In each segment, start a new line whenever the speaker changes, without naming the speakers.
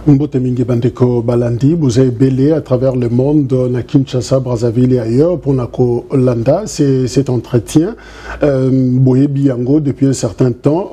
Mbotemingi Bandeko Balandi, vous avez belé à travers le monde, na Kinshasa, Brazzaville et ailleurs, pour Nako Landa, cet entretien. Boye Biango, depuis un certain temps,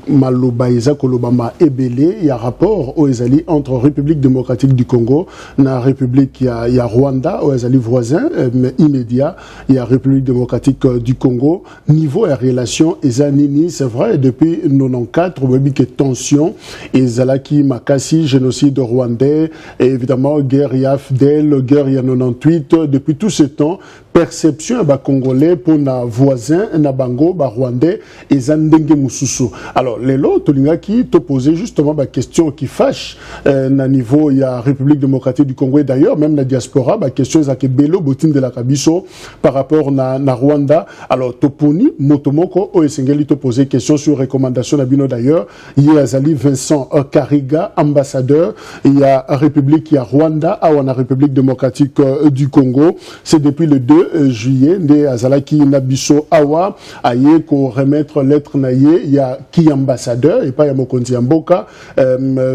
Malobaïza Kolobama est belé, il y a rapport aux Ezali entre République démocratique du Congo, na République, il y a Rwanda, aux Ezali voisins, immédiat, il y a République démocratique du Congo, niveau et relation, Ezanini, c'est vrai, depuis 94, on voit que tension, Ezalaki Makasi, génocide rwandais, et évidemment, guerre Yafdel, guerre ya 98, depuis tout ce temps, perception ba congolais pour na voisin na bango ba rwandais et zandenge mususu. Alors les lots tolinga qui te posait justement ba question qui fâche na niveau il y a République démocratique du Congo et d'ailleurs même la diaspora ba question za ke belo botin de la kabiso par rapport na Rwanda. Alors toponi motomoko o esengeli te poser question sur recommandation na bino d'ailleurs il y a Zali Vincent Kariga ambassadeur il y a République il y a Rwanda a on a République démocratique du Congo. C'est depuis le 2 juillet, de Azalaki Nabiso Awa, aye ko remettre lettre naye, il y a qui ambassadeur, et pas Yamokonzi Amboka,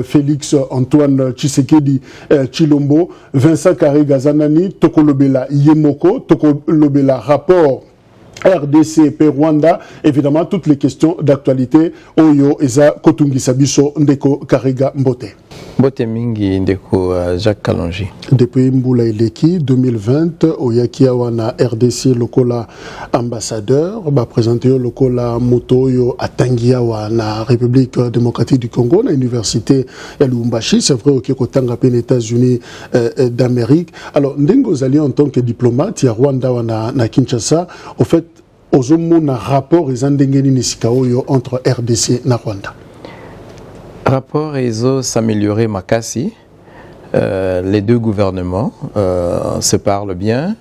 Félix Antoine Tshisekedi Chilombo, Vincent Kariga Zanani, Tokolobela Yemoko, Tokolobela rapport RDC, Rwanda, évidemment toutes les questions d'actualité, Oyo, Eza, Kotungi Sabiso, Ndeko Kariga Mbote.
Mbote mingi Ndeko Jacques Kalonji.
Depuis Mboula Eleki, 2020, Oyaki Awana RDC, Lokola ambassadeur, va présenter Lokola Moto, Yo Atangia Wana République démocratique du Congo, la université Lumbashi, c'est vrai, au Kotanga, les États-Unis d'Amérique. Alors, Ndengo Zali en tant que diplomate, il y a Rwanda, na Kinshasa, au fait, aux hommes, un rapport, ils ont entre RDC et Rwanda.
Rapport ESO s'améliorer Makassi. Les deux gouvernements se parlent bien.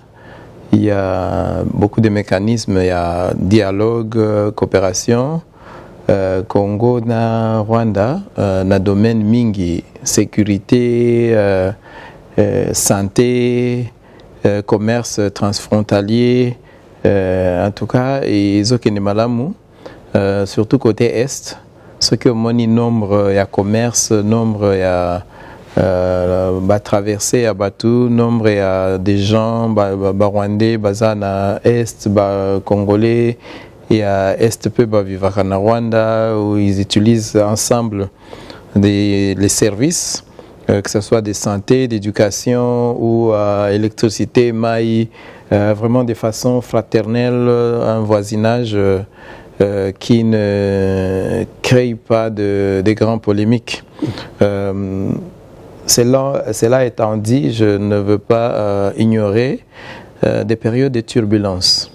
Il y a beaucoup de mécanismes, il y a dialogue, coopération. Congo na Rwanda, na domaine mingi, sécurité, santé, commerce transfrontalier. En tout cas, ils ont malamu, surtout côté est. Ce que moni nombre il y a commerce, nombre il y a traversée à Batou, nombre il y a des gens rwandais, bazana est, congolais, il y a est peu vivre en Rwanda où ils utilisent ensemble les services, que ce soit de santé, d'éducation ou électricité, maïs, vraiment de façon fraternelle, un voisinage qui ne crée pas de grandes polémiques. Cela étant dit, je ne veux pas ignorer des périodes de turbulence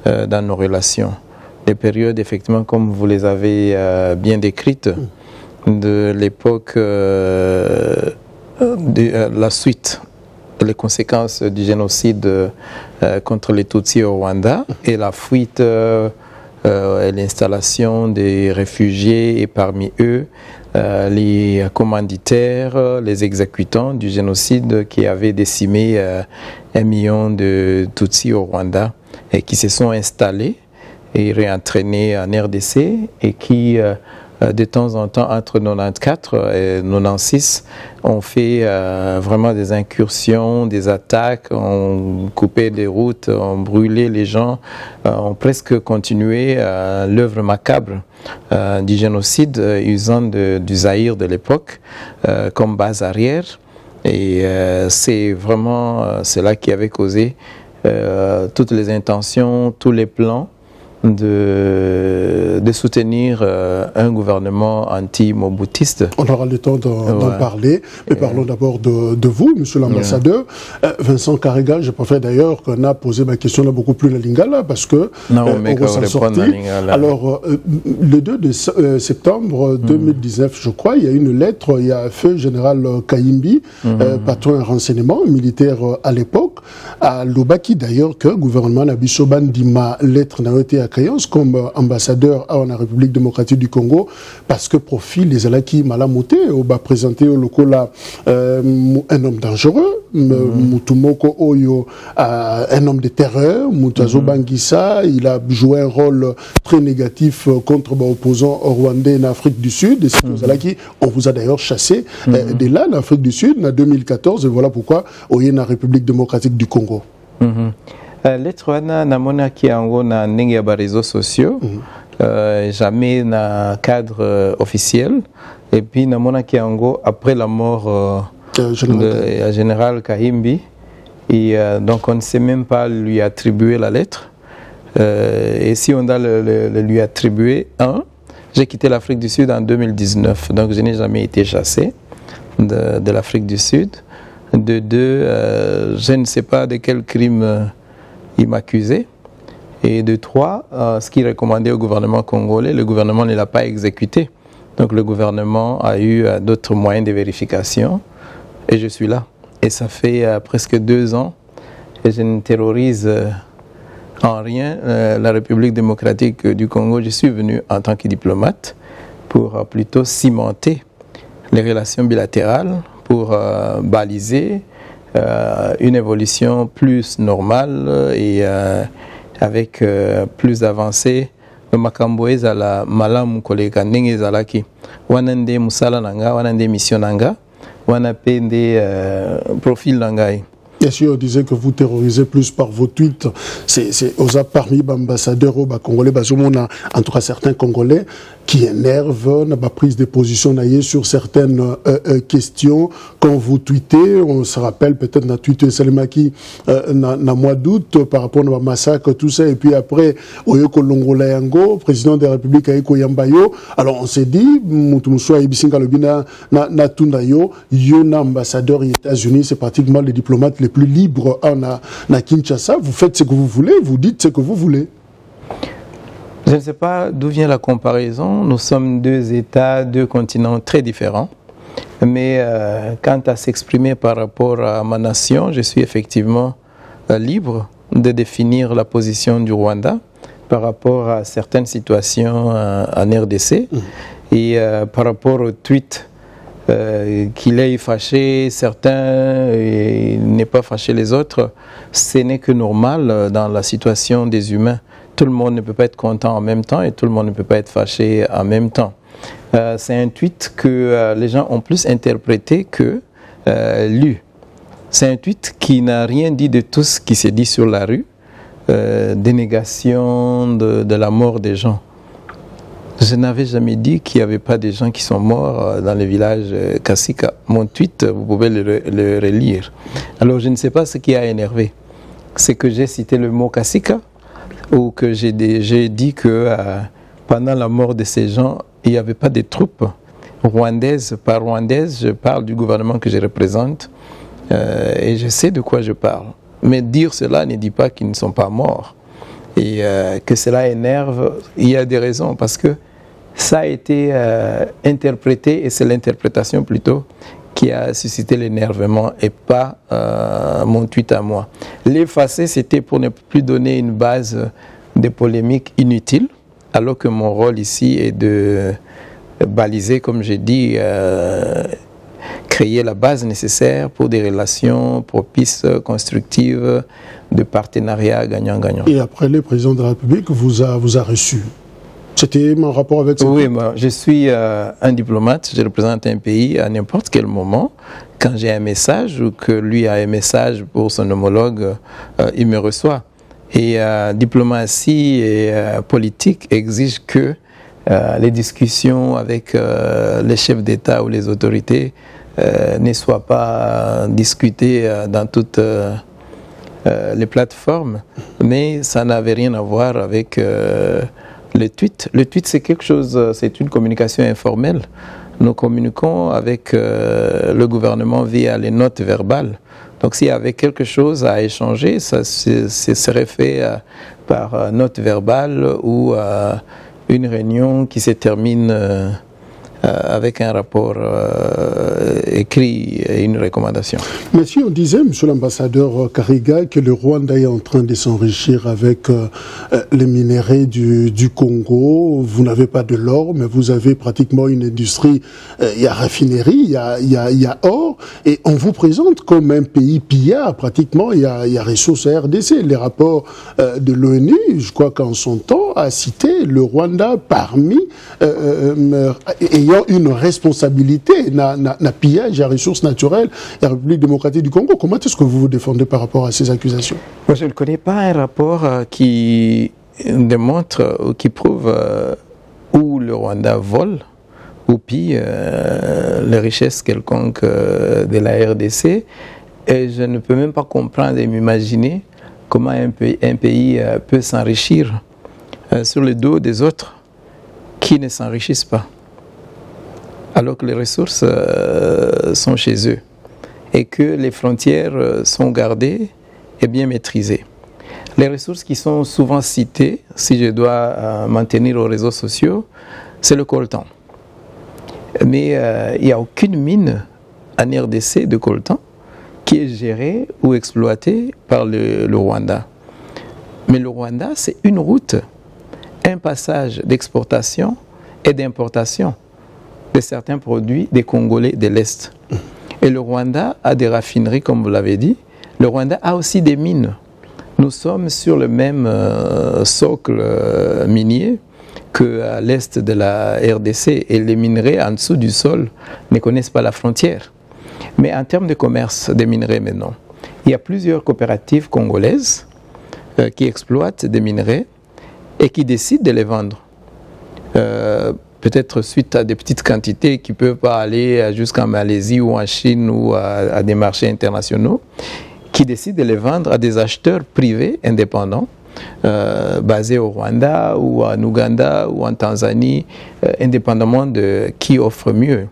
dans nos relations. Des périodes, effectivement, comme vous les avez bien décrites, de l'époque de la suite, les conséquences du génocide contre les Tutsis au Rwanda et la fuite et l'installation des réfugiés et parmi eux les commanditaires, les exécutants du génocide qui avaient décimé 1 million de Tutsis au Rwanda et qui se sont installés et réentraînés en RDC et qui de temps en temps entre 94 et 96 on fait vraiment des incursions, des attaques, on coupait des routes, on brûlait les gens, on presque continué l'œuvre macabre du génocide usant du Zaïre de l'époque comme base arrière et c'est vraiment cela qui avait causé toutes les intentions, tous les plans de soutenir un gouvernement anti-moboutiste.
On aura le temps d'en parler, mais parlons d'abord de vous, monsieur l'ambassadeur. Vincent Kariga, je préfère d'ailleurs qu'on a posé ma question là beaucoup plus la lingala, parce que on va s'en sortir. Alors, le 2 de septembre 2019, je crois, il y a une lettre, il y a feu général Kayimbi, patron renseignement militaire à l'époque, à Lubaki d'ailleurs, que le gouvernement Nabisoban Dima, lettre n'a été créance comme ambassadeur à la République démocratique du Congo, parce que profil les alaki malamoté, on va présenter au local un homme dangereux, Mutumoko Oyo, un homme de terreur, Mutazo Bangissa, il a joué un rôle très négatif contre l'opposant rwandais en Afrique du Sud, et c'est on vous a d'ailleurs chassé de là, en Afrique du Sud, en 2014, et voilà pourquoi on est en République démocratique du Congo.
Lettre wana namona ki yango na ndenge ya ba réseaux sociaux, jamais na cadre officiel, et puis namona ki yango après la mort de général Kahimbi, et donc on ne sait même pas lui attribuer la lettre, et si on doit le lui attribuer, j'ai quitté l'Afrique du Sud en 2019, donc je n'ai jamais été chassé de l'Afrique du Sud. De deux, je ne sais pas de quel crime il m'accusait. Et de trois, ce qu'il recommandait au gouvernement congolais, le gouvernement ne l'a pas exécuté. Donc le gouvernement a eu d'autres moyens de vérification et je suis là. Et ça fait presque 2 ans et je ne terrorise en rien la République démocratique du Congo. Je suis venu en tant que diplomate pour plutôt cimenter les relations bilatérales, pour baliser une évolution plus normale et avec plus avancée. Makambo ezala malamu koleka ndenge ezalaki wana nde musala nanga wana nde mission nanga wana pe nde profil nangai.
Bien sûr, on disait que vous terrorisez plus par vos tweets. C'est aux parmi les ambassadeurs congolais, en tout cas certains Congolais, qui énervent, n'a pas prise de position sur certaines questions. Quand vous tweetez, on se rappelle peut-être n'a tweeté Salimaki na mois d'août par rapport au massacre, tout ça, et puis après, Oyoko Longolayango, président de la République Aiko Yambayo. Alors on s'est dit, Moutoumousoua Ibisinga Lobina na Tundayo, Yona ambassadeur des États-Unis, c'est pratiquement les diplomates les plus libres na Kinshasa. Vous faites ce que vous voulez, vous dites ce que vous voulez.
Je ne sais pas d'où vient la comparaison. Nous sommes 2 États, 2 continents très différents. Mais quant à s'exprimer par rapport à ma nation, je suis effectivement libre de définir la position du Rwanda par rapport à certaines situations en RDC. Et par rapport au tweet qu'il ait fâché certains et n'ait pas fâché les autres, ce n'est que normal dans la situation des humains. Tout le monde ne peut pas être content en même temps et tout le monde ne peut pas être fâché en même temps. C'est un tweet que les gens ont plus interprété que lu. C'est un tweet qui n'a rien dit de tout ce qui s'est dit sur la rue, dénégation de la mort des gens. Je n'avais jamais dit qu'il n'y avait pas de gens qui sont morts dans le village Kasika. Mon tweet, vous pouvez le relire. Alors je ne sais pas ce qui a énervé. C'est que j'ai cité le mot Kasika, ou que j'ai dit que pendant la mort de ces gens, il n'y avait pas de troupes rwandaises. Par rwandaises, je parle du gouvernement que je représente et je sais de quoi je parle. Mais dire cela ne dit pas qu'ils ne sont pas morts. Et que cela énerve, il y a des raisons, parce que ça a été interprété, et c'est l'interprétation plutôt qui a suscité l'énervement et pas mon tweet à moi. L'effacer, c'était pour ne plus donner une base de polémique inutile, alors que mon rôle ici est de baliser, comme j'ai dit, créer la base nécessaire pour des relations propices, constructives, de partenariat gagnant-gagnant.
Et après, le président de la République vous a reçu. C'était mon rapport avec ça?
Oui, moi, je suis un diplomate, je représente un pays à n'importe quel moment. Quand j'ai un message ou que lui a un message pour son homologue, il me reçoit. Et diplomatie et politique exigent que les discussions avec les chefs d'État ou les autorités ne soient pas discutées dans toutes les plateformes. Mais ça n'avait rien à voir avec le tweet. Le tweet, c'est quelque chose, c'est une communication informelle. Nous communiquons avec le gouvernement via les notes verbales. Donc s'il y avait quelque chose à échanger, ça serait fait par note verbale ou une réunion qui se termine avec un rapport écrit une recommandation.
Mais si on disait, monsieur l'ambassadeur Kariga, que le Rwanda est en train de s'enrichir avec les minéraux du Congo, vous n'avez pas de l'or, mais vous avez pratiquement une industrie, il y a raffinerie, il y a or, et on vous présente comme un pays pillard, pratiquement, il y a ressources à RDC. Les rapports de l'ONU, je crois qu'en son temps, a cité le Rwanda parmi ayant une responsabilité na pillage à ressources naturelles et la République démocratique du Congo. Comment est-ce que vous vous défendez par rapport à ces accusations?
Moi, je ne connais pas un rapport qui démontre ou qui prouve où le Rwanda vole ou pille les richesses quelconques de la RDC. Et je ne peux même pas comprendre et m'imaginer comment un pays peut s'enrichir sur le dos des autres qui ne s'enrichissent pas, alors que les ressources sont chez eux et que les frontières sont gardées et bien maîtrisées. Les ressources qui sont souvent citées, si je dois m'en tenir aux réseaux sociaux, c'est le coltan. Mais il n'y a aucune mine en RDC de coltan qui est gérée ou exploitée par le Rwanda. Mais le Rwanda, c'est une route, un passage d'exportation et d'importation de certains produits des Congolais de l'Est. Et le Rwanda a des raffineries, comme vous l'avez dit. Le Rwanda a aussi des mines. Nous sommes sur le même socle minier qu'à l'est de la RDC. Et les minerais en dessous du sol ne connaissent pas la frontière. Mais en termes de commerce des minerais maintenant, il y a plusieurs coopératives congolaises qui exploitent des minerais et qui décident de les vendre. Peut-être suite à des petites quantités qui ne peuvent pas aller jusqu'en Malaisie ou en Chine ou à des marchés internationaux, qui décident de les vendre à des acheteurs privés indépendants, basés au Rwanda ou en Ouganda ou en Tanzanie, indépendamment de qui offre mieux.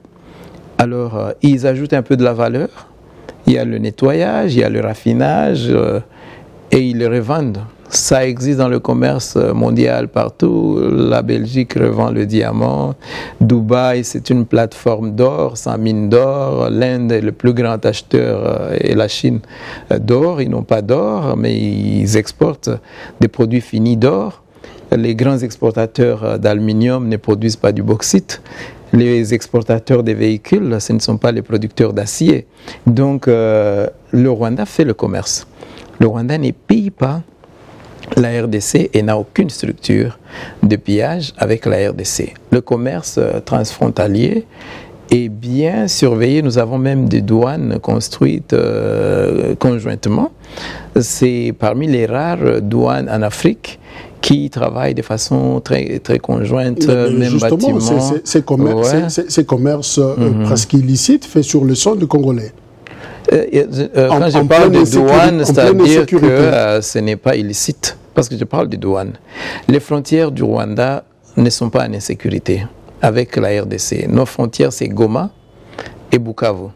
Alors, ils ajoutent un peu de la valeur, il y a le nettoyage, il y a le raffinage, et ils le revendent. Ça existe dans le commerce mondial partout. La Belgique revend le diamant. Dubaï, c'est une plateforme d'or, sans mine d'or. L'Inde est le plus grand acheteur et la Chine d'or. Ils n'ont pas d'or, mais ils exportent des produits finis d'or. Les grands exportateurs d'aluminium ne produisent pas du bauxite. Les exportateurs des véhicules, ce ne sont pas les producteurs d'acier. Donc, le Rwanda fait le commerce. Le Rwanda ne paye pas la RDC et n'a aucune structure de pillage avec la RDC. Le commerce transfrontalier est bien surveillé. Nous avons même des douanes construites conjointement. C'est parmi les rares douanes en Afrique qui travaillent de façon très, très conjointe, même bâtiment.
Ces commerces presque illicites faits sur le sol du Congolais.
Quand je parle de douane, c'est-à-dire que ce n'est pas illicite, parce que je parle de douane. Les frontières du Rwanda ne sont pas en insécurité avec la RDC. Nos frontières, c'est Goma et Bukavu.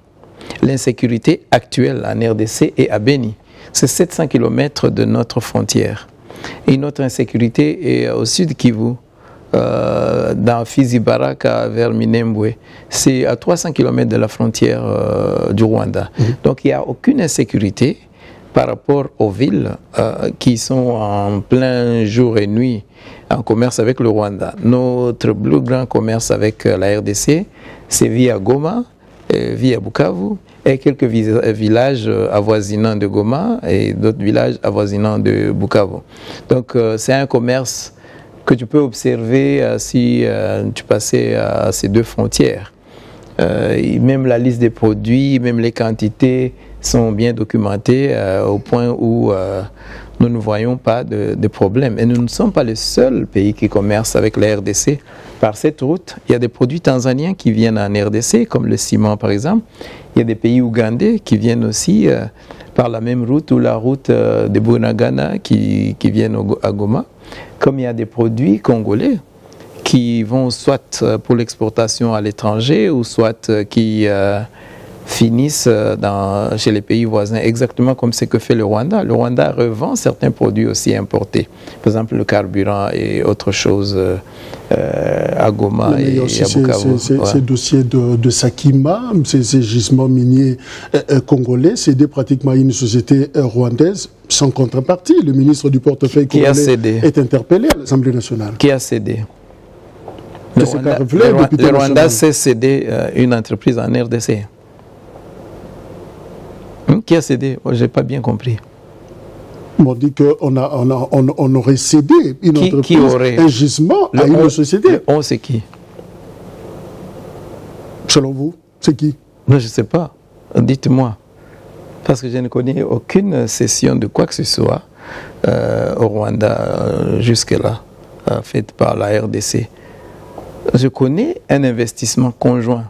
L'insécurité actuelle en RDC est à Beni. C'est 700 km de notre frontière. Et notre insécurité est au sud Kivu, dans Fizi-Baraka vers Minembwe. C'est à 300 km de la frontière du Rwanda. Donc il n'y a aucune insécurité par rapport aux villes qui sont en plein jour et nuit en commerce avec le Rwanda. Notre plus grand commerce avec la RDC, c'est via Goma, via Bukavu, et quelques villages avoisinants de Goma et d'autres villages avoisinants de Bukavu. Donc c'est un commerce que tu peux observer si tu passais à ces deux frontières. Même la liste des produits, même les quantités sont bien documentées au point où nous ne voyons pas de problème. Et nous ne sommes pas le seul pays qui commerce avec la RDC. Par cette route, il y a des produits tanzaniens qui viennent en RDC, comme le ciment par exemple. Il y a des pays ougandais qui viennent aussi par la même route ou la route de Bunagana qui viennent à Goma. Comme il y a des produits congolais qui vont soit pour l'exportation à l'étranger ou soit qui finissent chez les pays voisins, exactement comme ce que fait le Rwanda. Le Rwanda revend certains produits aussi importés, par exemple le carburant et autre chose à Goma et à Bukavu.
Ces dossiers de Sakima, ces gisements miniers congolais, c'est pratiquement une société rwandaise sans contrepartie. Le ministre du portefeuille congolais est interpellé à l'Assemblée nationale.
Qui a cédé? Le Rwanda s'est cédé une entreprise en RDC. Qui a cédé? Je n'ai pas bien compris.
On dit qu'on aurait cédé une entreprise, un gisement à une société.
On, c'est qui?
Selon vous, c'est qui?
Je ne sais pas. Dites-moi. Parce que je ne connais aucune cession de quoi que ce soit au Rwanda jusque-là, faite par la RDC. Je connais un investissement conjoint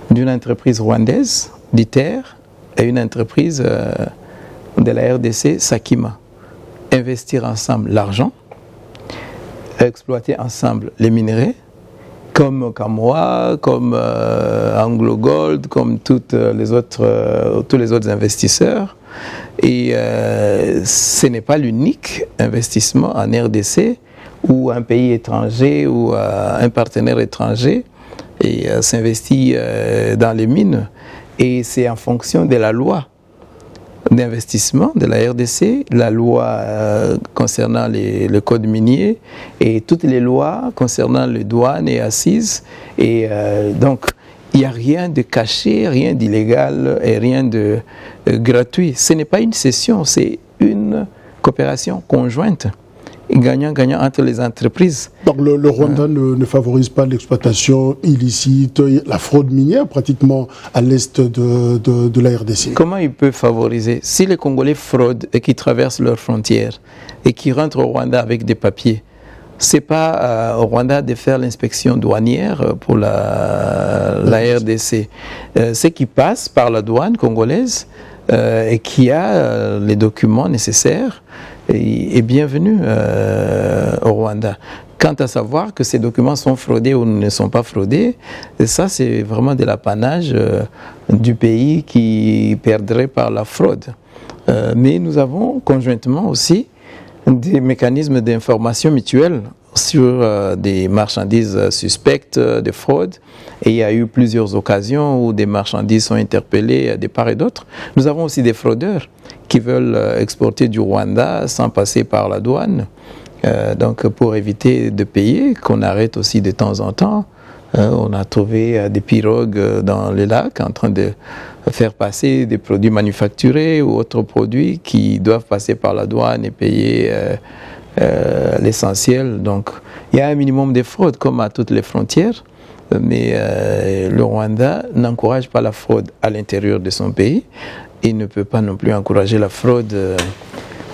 d'une entreprise rwandaise, d'ITER, et une entreprise de la RDC, Sakima. Investir ensemble l'argent, exploiter ensemble les minerais, comme Kamoa, comme Anglo Gold, comme tous les autres investisseurs. Et ce n'est pas l'unique investissement en RDC où un pays étranger ou un partenaire étranger s'investit dans les mines. Et c'est en fonction de la loi d'investissement de la RDC, la loi concernant le code minier et toutes les lois concernant les douanes et assises. Et donc, il n'y a rien de caché, rien d'illégal et rien de gratuit. Ce n'est pas une cession, c'est une coopération conjointe, gagnant-gagnant entre les entreprises.
Donc le Rwanda ne favorise pas l'exploitation illicite, la fraude minière pratiquement à l'est de la RDC.
Comment il peut favoriser? Si les Congolais fraudent et qui traversent leurs frontières et qui rentrent au Rwanda avec des papiers, ce n'est pas au Rwanda de faire l'inspection douanière pour la RDC. Ce qui passe par la douane congolaise et qui a les documents nécessaires est bienvenu au Rwanda. Quant à savoir que ces documents sont fraudés ou ne sont pas fraudés, ça c'est vraiment de l'apanage du pays qui perdrait par la fraude. Mais nous avons conjointement aussi des mécanismes d'information mutuelle sur des marchandises suspectes de fraude. Et il y a eu plusieurs occasions où des marchandises sont interpellées de part et d'autre. Nous avons aussi des fraudeurs qui veulent exporter du Rwanda sans passer par la douane. Donc pour éviter de payer, qu'on arrête aussi de temps en temps. On a trouvé des pirogues dans les lacs en train de faire passer des produits manufacturés ou autres produits qui doivent passer par la douane et payer l'essentiel. Donc il y a un minimum de fraude comme à toutes les frontières, mais le Rwanda n'encourage pas la fraude à l'intérieur de son pays. Il ne peut pas non plus encourager la fraude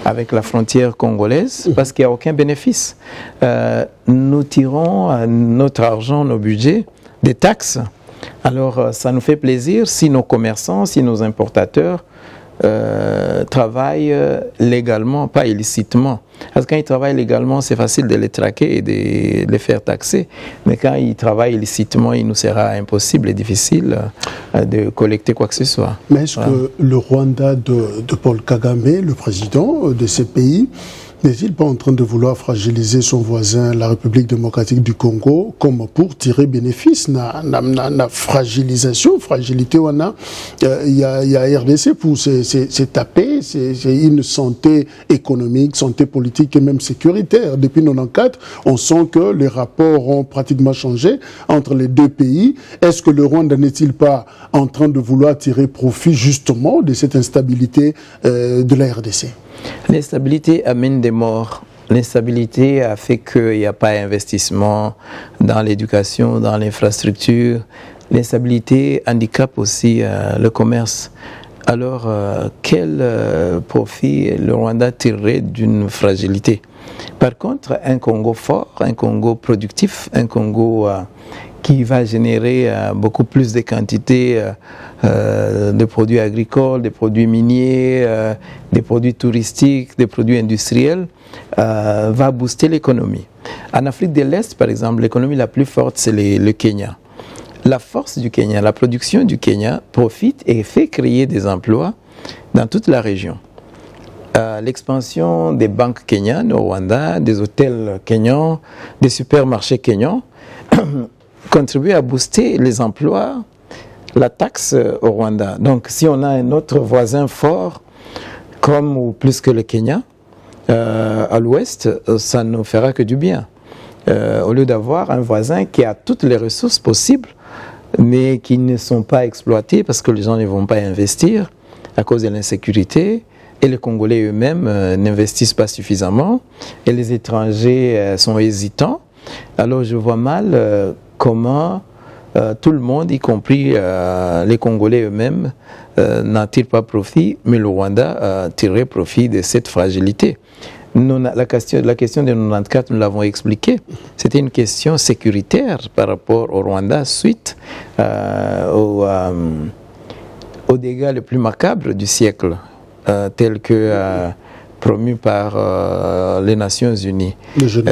avec la frontière congolaise parce qu'il n'y a aucun bénéfice. Nous tirons notre argent, nos budgets, des taxes. Alors ça nous fait plaisir si nos commerçants, si nos importateurs travaillent légalement, pas illicitement. Parce que quand ils travaillent légalement, c'est facile de les traquer et de les faire taxer. Mais quand ils travaillent illicitement, il nous sera impossible et difficile de collecter quoi que ce soit.
Mais est-ce que le Rwanda de Paul Kagame, le président de ce pays, n'est-il pas en train de vouloir fragiliser son voisin, la République démocratique du Congo, comme pour tirer bénéfice? La fragilité, on a, il y a RDC pour se taper, c'est une santé économique, santé politique et même sécuritaire. Depuis 1994, on sent que les rapports ont pratiquement changé entre les deux pays. Est-ce que le Rwanda n'est-il pas en train de vouloir tirer profit justement de cette instabilité de la RDC?
L'instabilité amène des morts. L'instabilité a fait qu'il n'y a pas d'investissement dans l'éducation, dans l'infrastructure. L'instabilité handicape aussi le commerce. Alors, quel profit le Rwanda tirerait d'une fragilité? Par contre, un Congo fort, un Congo productif, un Congo qui va générer beaucoup plus de quantités de produits agricoles, des produits miniers, des produits touristiques, des produits industriels, va booster l'économie. En Afrique de l'Est, par exemple, l'économie la plus forte, c'est le Kenya. la force du Kenya, la production du Kenya profite et fait créer des emplois dans toute la région. L'expansion des banques kenyanes au Rwanda, des hôtels kenyans, des supermarchés kenyans contribue à booster les emplois, la taxe au Rwanda. Donc si on a un autre voisin fort, comme ou plus que le Kenya, à l'ouest, ça ne nous fera que du bien. Au lieu d'avoir un voisin qui a toutes les ressources possibles, mais qui ne sont pas exploitées parce que les gens ne vont pas investir à cause de l'insécurité, et les Congolais eux-mêmes n'investissent pas suffisamment, et les étrangers sont hésitants. Alors je vois mal comment tout le monde, y compris les Congolais eux-mêmes, n'en tirent pas profit, mais le Rwanda tirerait profit de cette fragilité. La question de 94, nous l'avons expliqué, c'était une question sécuritaire par rapport au Rwanda suite aux dégâts les plus macabres du siècle, tels que promus par les Nations Unies.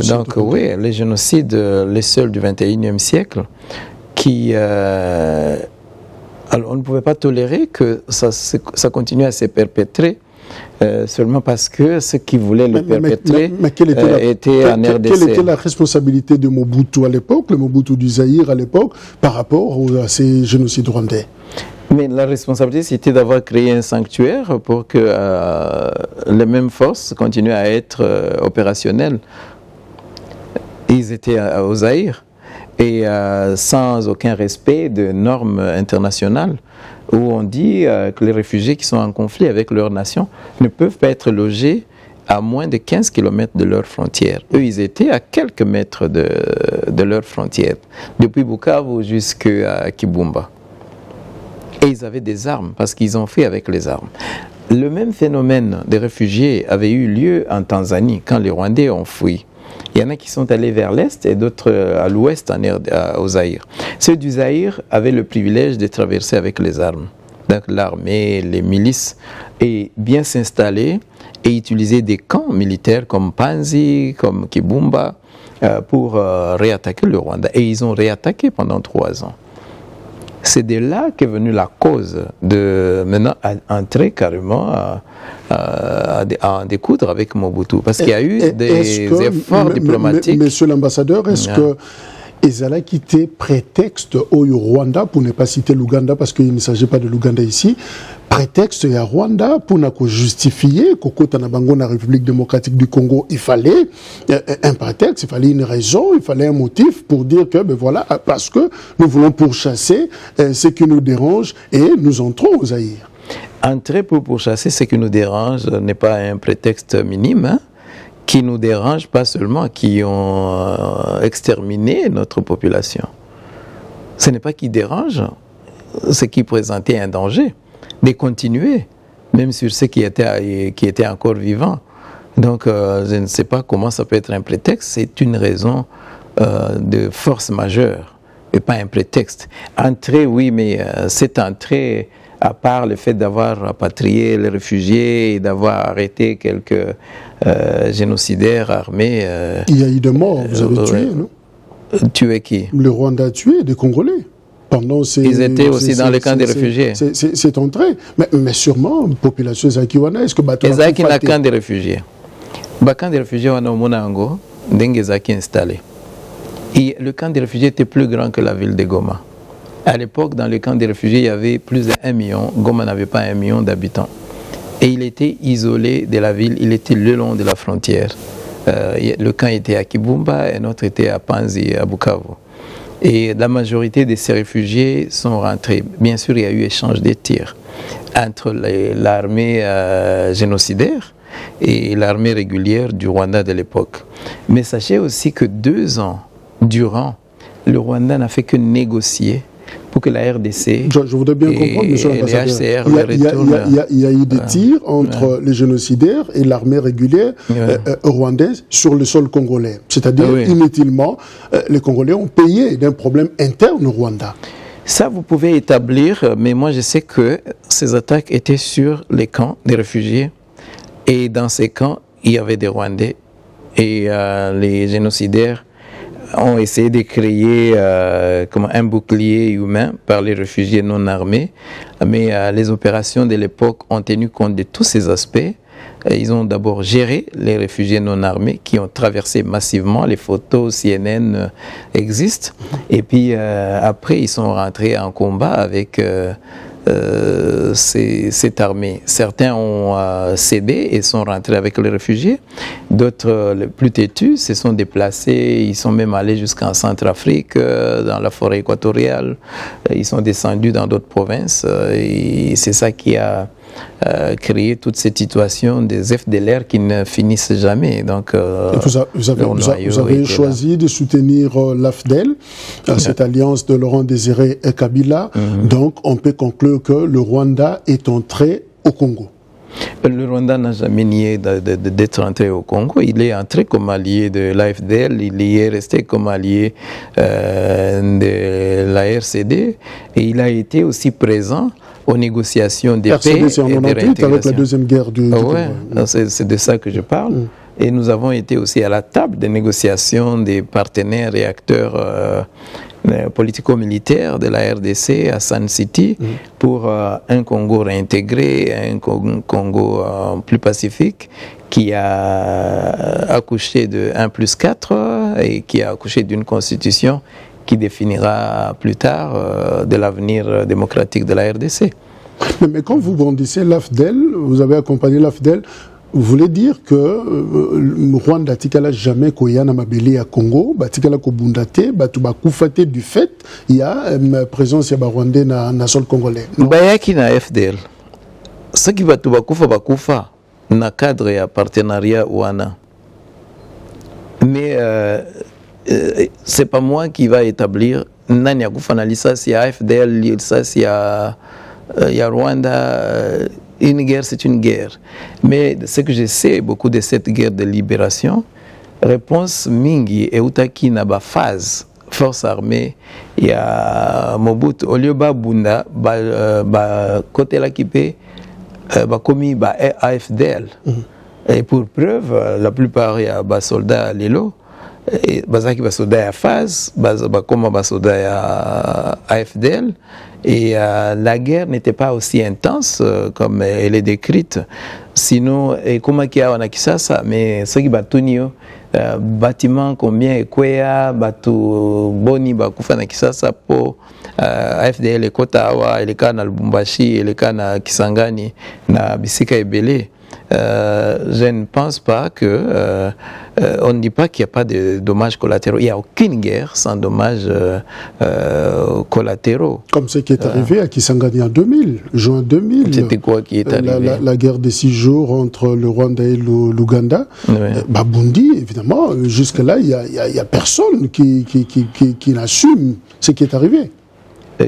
Donc oui, les génocides, les seuls du 21e siècle, qui... alors on ne pouvait pas tolérer que ça continue à se perpétrer seulement parce que ceux qui voulaient le perpétrer étaient en RDC.
Quelle était la responsabilité de Mobutu à l'époque, le Mobutu du Zaïre à l'époque, par rapport à ces génocides rwandais?
Mais la responsabilité, c'était d'avoir créé un sanctuaire pour que les mêmes forces continuent à être opérationnelles. Ils étaient au Zaïre et sans aucun respect de normes internationales, où on dit que les réfugiés qui sont en conflit avec leur nation ne peuvent pas être logés à moins de 15 km de leurs frontières. Eux, ils étaient à quelques mètres de leurs frontières, depuis Bukavu jusqu'à Kibumba. Et ils avaient des armes, parce qu'ils ont fait avec les armes. Le même phénomène des réfugiés avait eu lieu en Tanzanie, quand les Rwandais ont fui. Il y en a qui sont allés vers l'Est et d'autres à l'Ouest, au Zaïre. Ceux du Zaïre avaient le privilège de traverser avec les armes. Donc l'armée, les milices, et bien s'installer et utiliser des camps militaires comme Panzi, comme Kibumba, pour réattaquer le Rwanda. Et ils ont réattaqué pendant 3 ans. C'est de là qu'est venue la cause de maintenant entrer carrément à découdre avec Mobutu. Parce qu'il y a eu des efforts diplomatiques.
Monsieur l'ambassadeur, est-ce que ezala quitté prétexte au Rwanda, pour ne pas citer l'Ouganda, parce qu'il ne s'agit pas de l'Ouganda ici, prétexte à Rwanda pour justifier qu'au Nabango, la République démocratique du Congo, il fallait un prétexte, il fallait une raison, il fallait un motif pour dire que, ben voilà, parce que nous voulons pourchasser ce qui nous dérange et nous entrons au Zaïre.
Entrer pour pourchasser ce qui nous dérange n'est pas un prétexte minime, hein, qui nous dérange pas seulement, qui ont exterminé notre population. Ce n'est pas qui dérange, ce qui présentait un danger, de continuer, même sur ceux qui étaient encore vivants. Donc, je ne sais pas comment ça peut être un prétexte, c'est une raison de force majeure, et pas un prétexte. Entrer, oui, mais cette entrée, à part le fait d'avoir rapatrié les réfugiés et d'avoir arrêté quelques génocidaires armés...
il y a eu des morts, vous avez tué, non?
Tué qui?
Le Rwanda a tué des Congolais.
Ils étaient aussi dans les camps des réfugiés.
C'est entré. Mais sûrement, population Zakiwana, est-ce que...
Ezaki na camp des réfugiés. Le camp des réfugiés, on a au Monango, Zaki installé. Et le camp des réfugiés était plus grand que la ville de Goma. À l'époque, dans le camp des réfugiés, il y avait plus d'1 million. Goma n'avait pas 1 million d'habitants. Et il était isolé de la ville, il était le long de la frontière. Le camp était à Kibumba et l'autre était à Panzi, à Bukavu. Et la majorité de ces réfugiés sont rentrés. Bien sûr, il y a eu échange de tirs entre l'armée génocidaire et l'armée régulière du Rwanda de l'époque. Mais sachez aussi que 2 ans durant, le Rwanda n'a fait que négocier pour que la RDC
je voudrais bien comprendre, monsieur l'ambassadeur. Il y a eu des tirs entre les génocidaires et l'armée régulière rwandaise sur le sol congolais. C'est-à-dire, inutilement, les Congolais ont payé d'un problème interne au Rwanda.
Ça, vous pouvez établir, mais moi je sais que ces attaques étaient sur les camps des réfugiés. Et dans ces camps, il y avait des Rwandais. Et les génocidaires ont essayé de créer comme un bouclier humain par les réfugiés non armés, mais les opérations de l'époque ont tenu compte de tous ces aspects. Ils ont d'abord géré les réfugiés non armés qui ont traversé massivement. Les photos CNN existent. Et puis après, ils sont rentrés en combat avec cette armée. Certains ont cédé et sont rentrés avec les réfugiés. D'autres, les plus têtus, se sont déplacés. Ils sont même allés jusqu'en Centrafrique, dans la forêt équatoriale. Ils sont descendus dans d'autres provinces. Et c'est ça qui a créé toute cette situation des FDLR qui ne finissent jamais. Donc,
vous avez choisi de soutenir l'AFDEL, cette alliance de Laurent Désiré et Kabila. Donc, on peut conclure que le Rwanda est entré au Congo.
Le Rwanda n'a jamais nié d'être entré au Congo. Il est entré comme allié de l'AFDL, il y est resté comme allié de la RCD et il a été aussi présent aux négociations de paix et de réintégration.
Avec la deuxième guerre du Congo.
C'est de ça que je parle. Et nous avons été aussi à la table des négociations des partenaires et acteurs politico-militaires de la RDC à Sun City pour un Congo réintégré, un Congo plus pacifique qui a accouché de 1+4 et qui a accouché d'une constitution qui définira plus tard de l'avenir démocratique de la RDC.
Mais quand vous bondissez l'AFDEL, vous avez accompagné l'AFDEL, vous voulez dire que Rwanda tikala jamais koyana mabeli à Congo, batikala kobundate, batu bakufate du fait il y a une présence ya Rwandais na sol congolais.
Bayaki na FDL. Ce qui batu bakufa na cadre ya partenariat wana. Mais c'est pas moi qui va établir nani ya kufa na licence ya FDL, licence ya Rwanda. Une guerre, c'est une guerre. Mais ce que je sais, beaucoup de cette guerre de libération, réponse mingi et utaki na ba phase force armée il y a Mobutu au lieu ba bunda ba côté la kipé ba commis ba AFDL. Et pour preuve, la plupart il y a ba soldats lelo bazaki ba soldats à phase ba comme ba soldats à AFDL. Et la guerre n'était pas aussi intense comme elle est décrite. Sinon, et comme il y a en Kisasa, mais ce qui batunio, bâtiment combien Ekwea, batu boni bakufa na Kisasa po AFDL et Kotawa, et les cas na Lubumbashi, et les cas na Kisangani, na Bisika Ebele. Je ne pense pas que on ne dit pas qu'il n'y a pas de dommages collatéraux. Il n'y a aucune guerre sans dommages collatéraux.
Comme ce qui est arrivé à Kisangani en 2000, juin 2000.
C'était quoi qui est arrivé?
La guerre des 6 jours entre le Rwanda et l'Ouganda. Babundi, évidemment, jusque-là, il n'y a personne qui l'assume ce qui est arrivé.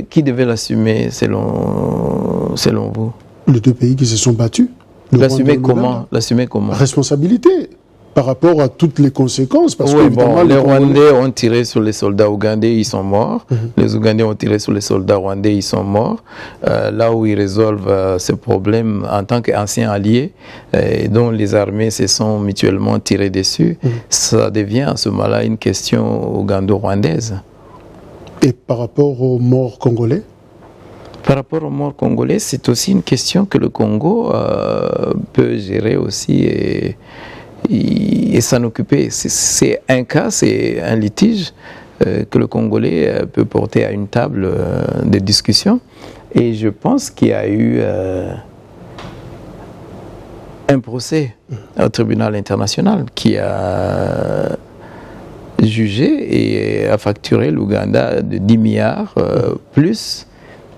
Qui devait l'assumer selon vous?
Les deux pays qui se sont battus.
L'assumer comment? L'assumer comment?
Responsabilité par rapport à toutes les conséquences. Parce
oui, bon, les Rwandais ont tiré sur les soldats ougandais, ils sont morts. Les Ougandais ont tiré sur les soldats rwandais, ils sont morts. Là où ils résolvent ce problème en tant qu'anciens alliés, dont les armées se sont mutuellement tirées dessus, ça devient à ce moment-là une question ougando-rwandaise.
Et par rapport aux morts congolais?
Par rapport aux morts congolais, c'est aussi une question que le Congo peut gérer aussi et s'en occuper. C'est un cas, c'est un litige que le Congolais peut porter à une table de discussion. Et je pense qu'il y a eu un procès au tribunal international qui a jugé et a facturé l'Ouganda de 10 milliards plus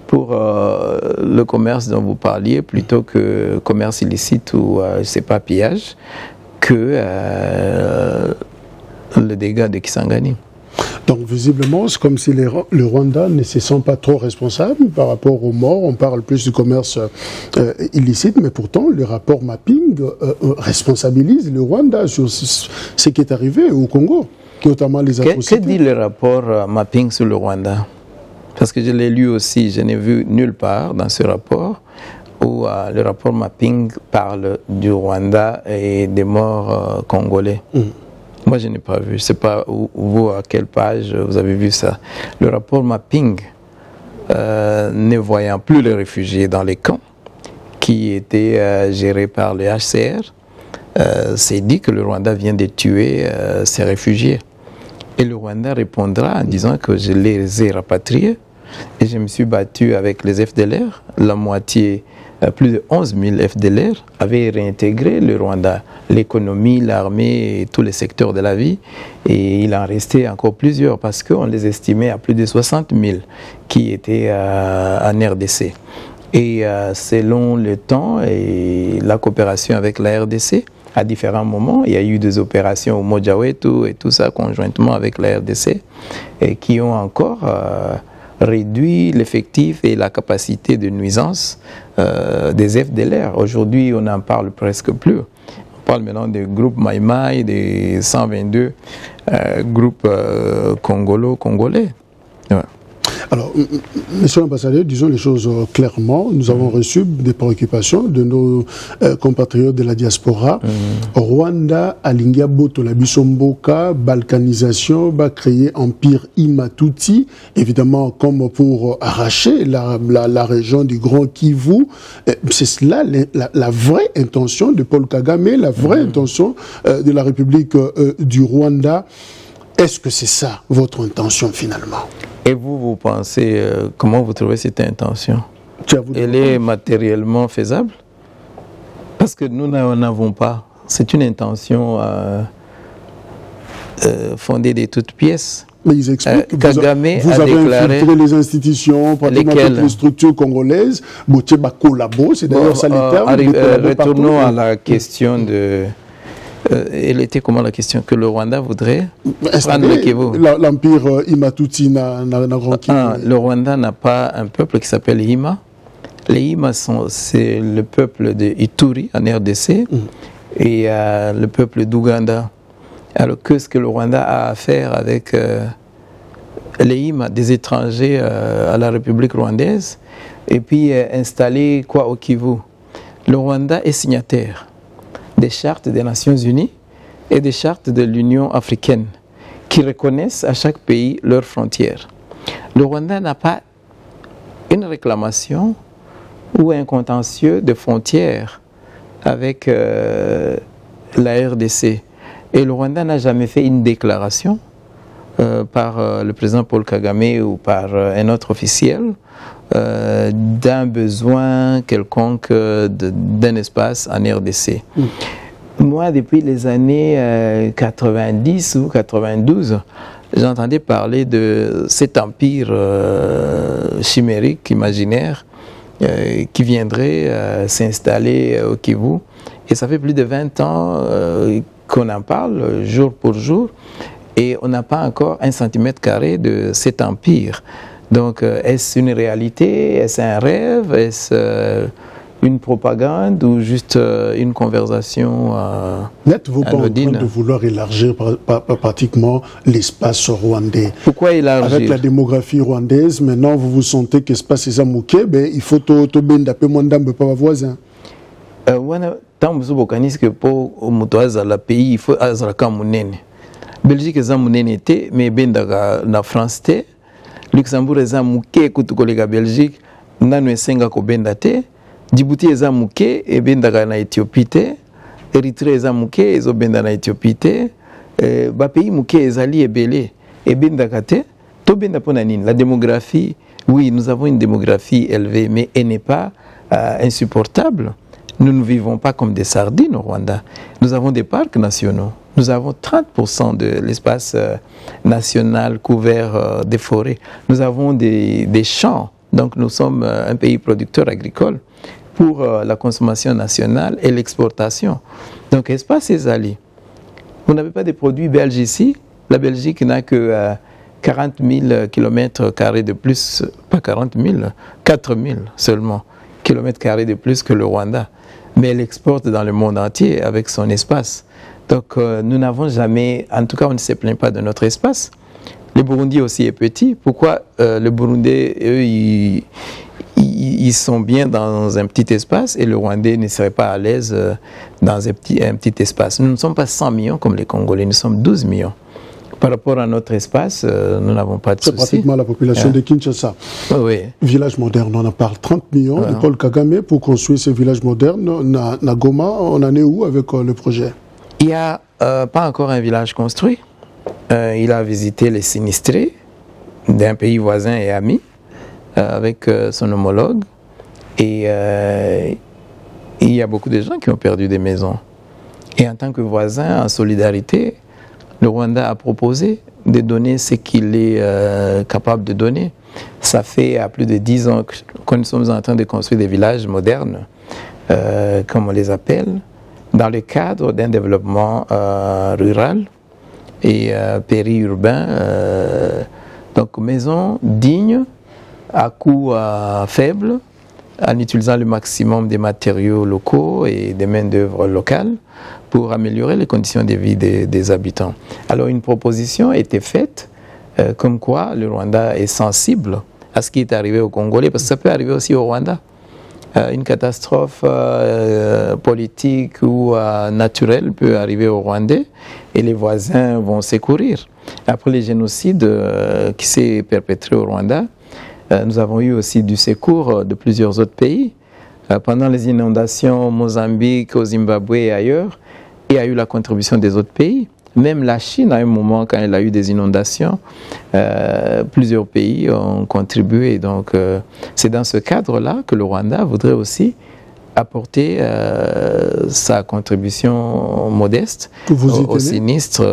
pour le commerce dont vous parliez, plutôt que commerce illicite ou, je ne sais pas, pillage, que le dégât de Kisangani.
Donc visiblement, c'est comme si le Rwanda ne se sent pas trop responsable par rapport aux morts. On parle plus du commerce illicite, mais pourtant le rapport mapping responsabilise le Rwanda sur ce qui est arrivé au Congo, notamment les atrocités.
Que dit le rapport mapping sur le Rwanda? Parce que je l'ai lu aussi, je n'ai vu nulle part dans ce rapport où le rapport mapping parle du Rwanda et des morts congolais. Moi, je n'ai pas vu. Je ne sais pas vous, à quelle page vous avez vu ça. Le rapport Mapping, ne voyant plus les réfugiés dans les camps, qui étaient gérés par le HCR, s'est dit que le Rwanda vient de tuer ces réfugiés. Et le Rwanda répondra en disant que je les ai rapatriés. Et je me suis battu avec les FDLR. La moitié, plus de 11 000 FDLR avaient réintégré le Rwanda, l'économie, l'armée et tous les secteurs de la vie. Et il en restait encore plusieurs parce qu'on les estimait à plus de 60 000 qui étaient en RDC. Et selon le temps et la coopération avec la RDC, à différents moments, il y a eu des opérations au Mojawetu et tout ça conjointement avec la RDC et qui ont encore réduit l'effectif et la capacité de nuisance des FDLR. Aujourd'hui, on n'en parle presque plus. On parle maintenant des groupes Maïmaï, des 122 groupes congolais. Ouais.
Alors, monsieur l'ambassadeur, disons les choses clairement. Nous avons reçu des préoccupations de nos compatriotes de la diaspora. Rwanda, Alingia Boto, la Bisomboka, balkanisation, va créer empire Imatuti, évidemment comme pour arracher la région du Grand Kivu. C'est cela la vraie intention de Paul Kagame, la vraie intention de la République du Rwanda. Est-ce que c'est ça votre intention finalement?
Et vous pensez, comment vous trouvez cette intention? Elle est matériellement faisable? Parce que nous n'en avons pas. C'est une intention fondée de toutes pièces.
Mais ils expliquent que
Kagame
vous avez infiltré les institutions, pratiquement toutes les structures congolaises. C'est d'ailleurs ça le terme.
Retournons à la question de... elle était comment la question? Que le Rwanda voudrait prendre le Kivu.
L'empire Imatuti n'a grand Kivu.
Le Rwanda n'a pas un peuple qui s'appelle Hima. Les Hima, c'est le peuple de Ituri en RDC et le peuple d'Ouganda. Alors qu'est-ce que le Rwanda a à faire avec les Hima, des étrangers à la République rwandaise, et puis installer quoi au Kivu? Le Rwanda est signataire des chartes des Nations Unies et des chartes de l'Union africaine qui reconnaissent à chaque pays leurs frontières. Le Rwanda n'a pas une réclamation ou un contentieux de frontières avec la RDC. Et le Rwanda n'a jamais fait une déclaration par le président Paul Kagame ou par un autre officiel d'un besoin quelconque d'un espace en RDC. Moi, depuis les années 90 ou 92, j'entendais parler de cet empire chimérique, imaginaire, qui viendrait s'installer au Kivu. Et ça fait plus de 20 ans qu'on en parle jour pour jour, et on n'a pas encore 1 centimètre carré de cet empire. Donc, est-ce une réalité? Est-ce un rêve? Est-ce une propagande ou juste une conversation
N'êtes-vous pas en train de vouloir élargir pratiquement l'espace rwandais?
Pourquoi élargir?
Avec la démographie rwandaise, maintenant vous vous sentez que l'espace est amouqué, il faut tout bender un peu moins d'âme pour vos voisins.
Tant que vous avez que pour le pays, il faut azraka munene. Belgique est munene té, mais bendaga na France té. Luxembourg est mouké kutukolega Belgique, nanu esenga ko benda té. Djibouti est mouké et bendaga na Éthiopie té. Érythrée est mouké et zo benda na Éthiopie té. Ba pays mouké ezali ebele et bendaga té. To benda pona nini? La démographie, oui, nous avons une démographie élevée, mais elle n'est pas insupportable. Nous ne vivons pas comme des sardines au Rwanda. Nous avons des parcs nationaux. Nous avons 30% de l'espace national couvert des forêts. Nous avons des champs. Donc nous sommes un pays producteur agricole pour la consommation nationale et l'exportation. Donc espace Ezali. Vous n'avez pas de produits belges ici. La Belgique n'a que 40 000 km² de plus, pas 40 000, 4 000 seulement km² de plus que le Rwanda. Mais elle exporte dans le monde entier avec son espace. Donc nous n'avons jamais, en tout cas on ne se plaint pas de notre espace. Le Burundi aussi est petit. Pourquoi le Burundi, eux, ils sont bien dans un petit espace et le Rwandais ne serait pas à l'aise dans un petit espace. Nous ne sommes pas 100 millions comme les Congolais, nous sommes 12 millions. Par rapport à notre espace, nous n'avons pas de soucis.
C'est pratiquement la population de Kinshasa.
Oui.
Village moderne, on en parle 30 millions. L'école Kagame, pour construire ces villages modernes, na Goma, on en est où avec le projet?
Il n'y a pas encore un village construit. Il a visité les sinistrés d'un pays voisin et ami avec son homologue. Et il y a beaucoup de gens qui ont perdu des maisons. Et en tant que voisin, en solidarité, le Rwanda a proposé de donner ce qu'il est capable de donner. Ça fait à plus de 10 ans que nous sommes en train de construire des villages modernes, comme on les appelle, dans le cadre d'un développement rural et périurbain. Donc maisons dignes, à coût faible, en utilisant le maximum des matériaux locaux et des main-d'œuvre locales pour améliorer les conditions de vie des habitants. Alors une proposition a été faite comme quoi le Rwanda est sensible à ce qui est arrivé aux Congolais, parce que ça peut arriver aussi au Rwanda. Une catastrophe politique ou naturelle peut arriver au Rwandais et les voisins vont secourir. Après les génocides qui s'est perpétré au Rwanda, nous avons eu aussi du secours de plusieurs autres pays. Pendant les inondations au Mozambique, au Zimbabwe et ailleurs, il y a eu la contribution des autres pays. Même la Chine, à un moment, quand elle a eu des inondations, plusieurs pays ont contribué. Donc, c'est dans ce cadre-là que le Rwanda voudrait aussi apporter sa contribution modeste au sinistre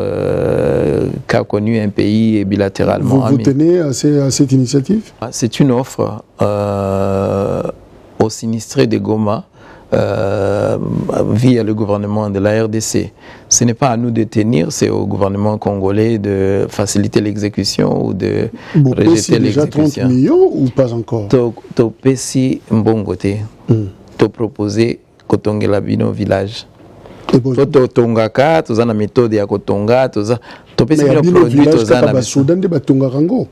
qu'a connu un pays bilatéralement.
Vous tenez à cette initiative?
C'est une offre aux sinistrés de Goma via le gouvernement de la RDC. Ce n'est pas à nous de tenir, c'est au gouvernement congolais de faciliter l'exécution ou de rejeter l'exécution.
Déjà 30 millions ou pas encore?
Topesi Mbongote. To proposer kotongela bino village. To tongaka, to zana méthode ya kotonga, to za topesi bino produit to zana
basoda nde batonga rango.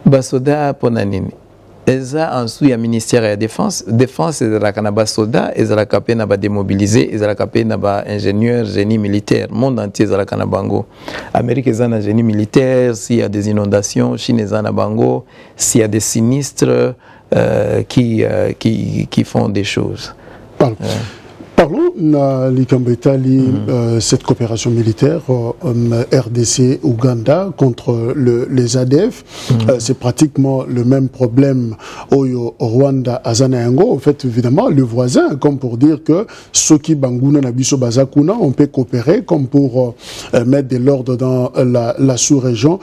Basoda pona nini? Eza en sous ya ministère ya défense ezalaka na basoda, ezalaka pe na ba démobiliser, ezalaka pe na ba ingénieur génie militaire, monde entier ezalaka na bango. Amérique eza na génie militaire, s'il y a des inondations, Chine eza na bango, s'il y a des sinistres qui font des choses.
Parlons de cette coopération militaire RDC-Ouganda contre les ADF. C'est pratiquement le même problème au Rwanda à Zanayango. En fait, évidemment, le voisin, comme pour dire que ceux qui banguna nabiso bazakuna, on peut coopérer comme pour mettre de l'ordre dans la sous-région.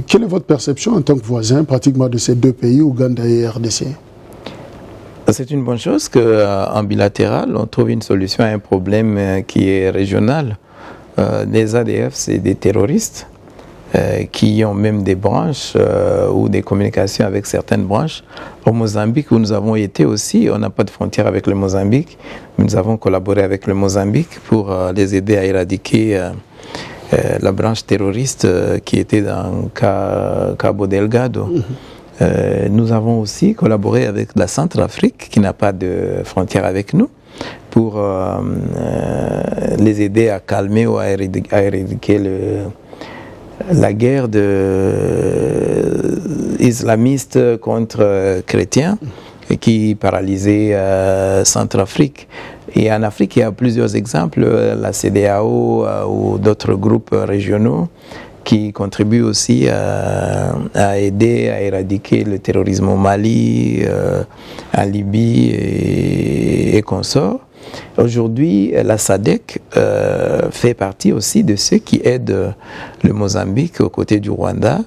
Quelle est votre perception en tant que voisin pratiquement de ces deux pays, Ouganda et RDC?
C'est une bonne chose qu'en bilatéral, on trouve une solution à un problème qui est régional. Les ADF, c'est des terroristes qui ont même des branches ou des communications avec certaines branches. Au Mozambique, où nous avons été aussi, on n'a pas de frontière avec le Mozambique, mais nous avons collaboré avec le Mozambique pour les aider à éradiquer la branche terroriste qui était dans Cabo Delgado. Nous avons aussi collaboré avec la Centrafrique, qui n'a pas de frontière avec nous, pour les aider à calmer ou à éradiquer la guerre islamiste contre chrétiens qui paralysait Centrafrique. Et en Afrique, il y a plusieurs exemples, la CEDEAO ou d'autres groupes régionaux qui contribue aussi à aider à éradiquer le terrorisme au Mali, en Libye et consorts. Aujourd'hui, la SADC fait partie aussi de ceux qui aident le Mozambique aux côtés du Rwanda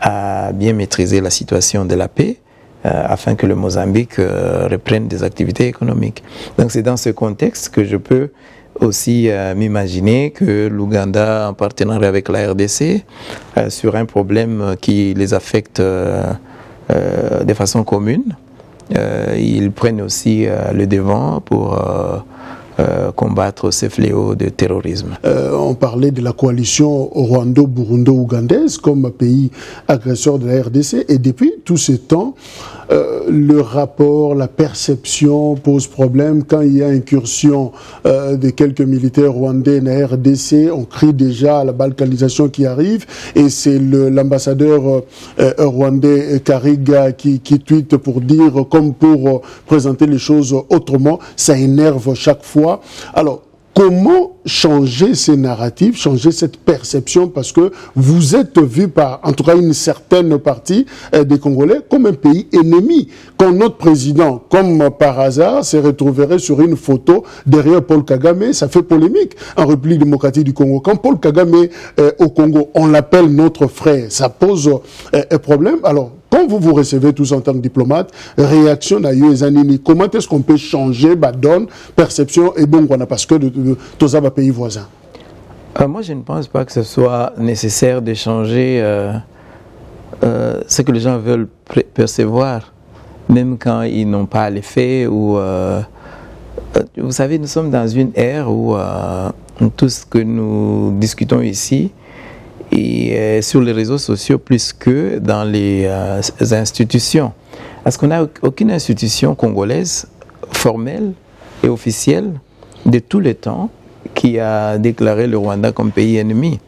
à bien maîtriser la situation de la paix afin que le Mozambique reprenne des activités économiques. Donc c'est dans ce contexte que je peux aussi m'imaginer que l'Ouganda, en partenariat avec la RDC, sur un problème qui les affecte de façon commune, ils prennent aussi le devant pour combattre ces fléaux de terrorisme.
On parlait de la coalition rwando-burundo-ougandaise comme pays agresseur de la RDC, et depuis tout ce temps, le rapport, la perception pose problème. Quand il y a incursion de quelques militaires rwandais en RDC, on crie déjà à la balkanisation qui arrive, et c'est l'ambassadeur rwandais Kariga qui tweete pour dire, comme pour présenter les choses autrement, ça énerve chaque fois. Alors, comment changer ces narratifs, changer cette perception, parce que vous êtes vu par, en tout cas une certaine partie des Congolais, comme un pays ennemi. Quand notre président, comme par hasard, se retrouverait sur une photo derrière Paul Kagame, ça fait polémique en République démocratique du Congo. Quand Paul Kagame au Congo, on l'appelle notre frère, ça pose un problème. Alors, quand vous recevez tous en tant que diplomate, réaction à Zanini, comment est-ce qu'on peut changer la donne, perception et bon, parce que tous les pays voisins?
Moi, je ne pense pas que ce soit nécessaire de changer ce que les gens veulent percevoir, même quand ils n'ont pas les faits. Vous savez, nous sommes dans une ère où tout ce que nous discutons ici, et sur les réseaux sociaux plus que dans les institutions. Parce qu'on n'a aucune institution congolaise formelle et officielle de tous les temps qui a déclaré le Rwanda comme pays ennemi.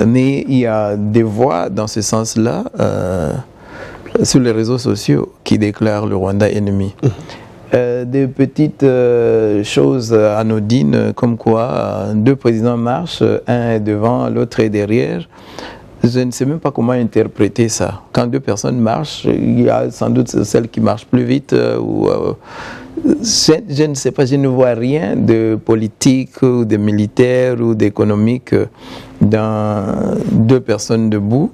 Mais il y a des voix dans ce sens-là sur les réseaux sociaux qui déclarent le Rwanda ennemi. Des petites choses anodines comme quoi deux présidents marchent, un est devant, l'autre est derrière. Je ne sais même pas comment interpréter ça. Quand deux personnes marchent, il y a sans doute celle qui marche plus vite. Je ne sais pas, je ne vois rien de politique ou de militaire ou d'économique dans deux personnes debout.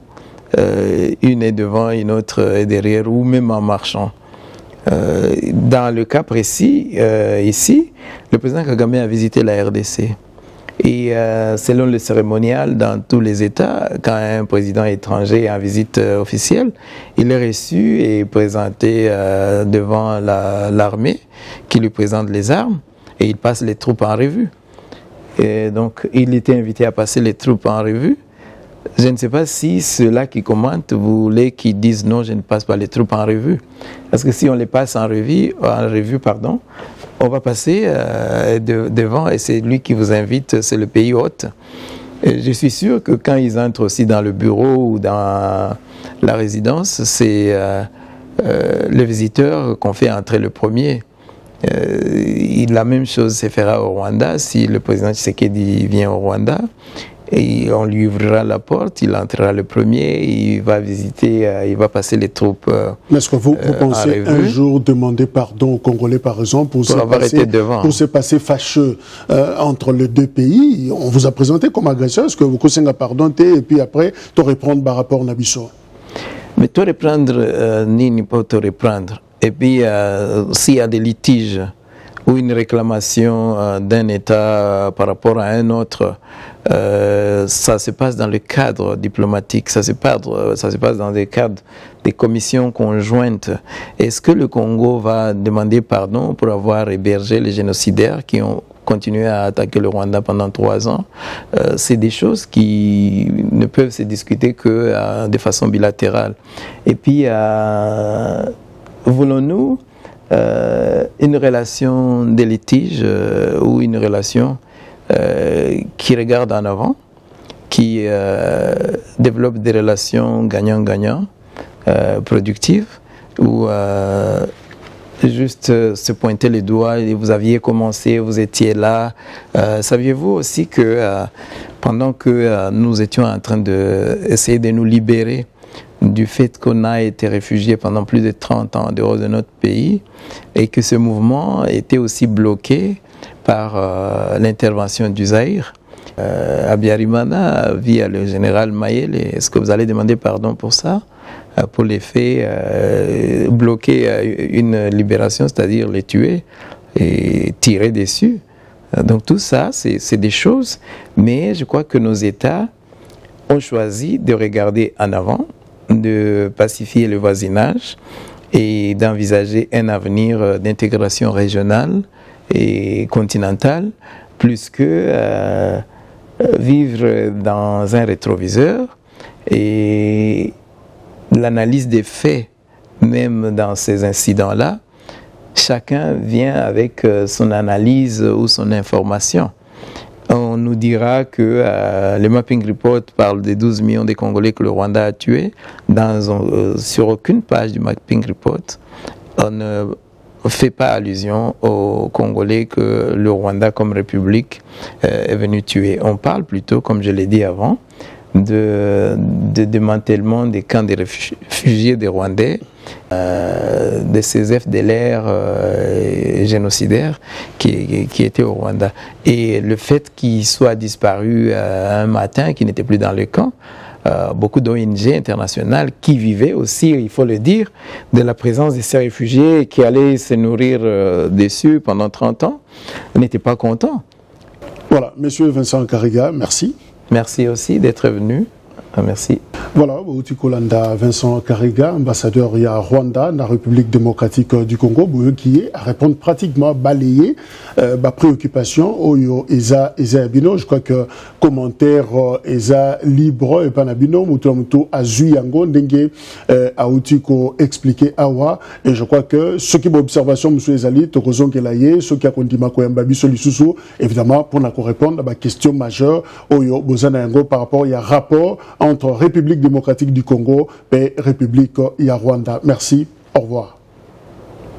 Une est devant, une autre est derrière, ou même en marchant. Dans le cas précis, ici, le président Kagame a visité la RDC. Et selon le cérémonial dans tous les États, quand un président étranger est en visite officielle, il est reçu et présenté devant l'armée qui lui présente les armes et il passe les troupes en revue. Et donc, il était invité à passer les troupes en revue. Je ne sais pas si ceux-là qui commentent voulaient qu'ils disent non, je ne passe pas les troupes en revue. Parce que si on les passe en revue, on va passer devant et c'est lui qui vous invite, c'est le pays hôte. Et je suis sûr que quand ils entrent aussi dans le bureau ou dans la résidence, c'est le visiteur qu'on fait entrer le premier. La même chose se fera au Rwanda. Si le président Tshisekedi vient au Rwanda, et on lui ouvrira la porte, il entrera le premier, il va visiter, il va passer les troupes.
Mais est-ce que vous pensez un jour demander pardon aux Congolais, par exemple, pour se passer fâcheux entre les deux pays? On vous a présenté comme agresseur, est-ce que vous conseillez pardon et puis après, te reprendre par rapport à Nabiso?
Mais te reprendre, ni pas te reprendre. Et puis, s'il y a des litiges ou une réclamation d'un État par rapport à un autre, ça se passe dans le cadre diplomatique, ça se passe dans des cadres des commissions conjointes. Est-ce que le Congo va demander pardon pour avoir hébergé les génocidaires qui ont continué à attaquer le Rwanda pendant 3 ans? C'est des choses qui ne peuvent se discuter que de façon bilatérale. Et puis, voulons-nous une relation de litige ou une relation qui regarde en avant, qui développe des relations gagnant-gagnant, productives, ou juste se pointer les doigts et vous aviez commencé, vous étiez là. Saviez-vous aussi que pendant que nous étions en train d'essayer de nous libérer du fait qu'on a été réfugié pendant plus de 30 ans en dehors de notre pays et que ce mouvement était aussi bloqué par l'intervention du Zaïre. Abiyarimana via le général Mayele. Est-ce que vous allez demander pardon pour ça? Pour les faits, bloquer une libération, c'est-à-dire les tuer et tirer dessus. Donc tout ça, c'est des choses, mais je crois que nos États ont choisi de regarder en avant, de pacifier le voisinage et d'envisager un avenir d'intégration régionale et continentale, plus que vivre dans un rétroviseur. Et l'analyse des faits même dans ces incidents-là, chacun vient avec son analyse ou son information. On nous dira que le Mapping Report parle des 12 millions de Congolais que le Rwanda a tués. Sur aucune page du Mapping Report, on ne fait pas allusion aux Congolais que le Rwanda comme république est venu tuer. On parle plutôt, comme je l'ai dit avant, de démantèlement des camps de réfugiés des Rwandais, de ces FDLR génocidaires qui étaient au Rwanda. Et le fait qu'ils soient disparus un matin, qu'ils n'étaient plus dans le camp, beaucoup d'ONG internationales qui vivaient aussi, il faut le dire, de la présence de ces réfugiés qui allaient se nourrir dessus pendant 30 ans, n'étaient pas contents.
Voilà, Monsieur Vincent Kariga, merci.
Merci aussi d'être venu. Merci.
Voilà, Kolanda Vincent Kariga, ambassadeur à Rwanda, dans la République démocratique du Congo, qui est à répondre pratiquement balayé ma préoccupation au Eza Abino. Je crois que commentaire Eza libre et panabino muto azui yango ndenge a utiko expliqué awa, et je crois que ce qui est observation monsieur Ezali tokozon kelaye ce qui a kondima ko yamba biso lisusu évidemment pour na ko répondre à la question majeure oyo bozana yango par rapport il rapport entre République démocratique du Congo et République Rwanda. Merci, au revoir.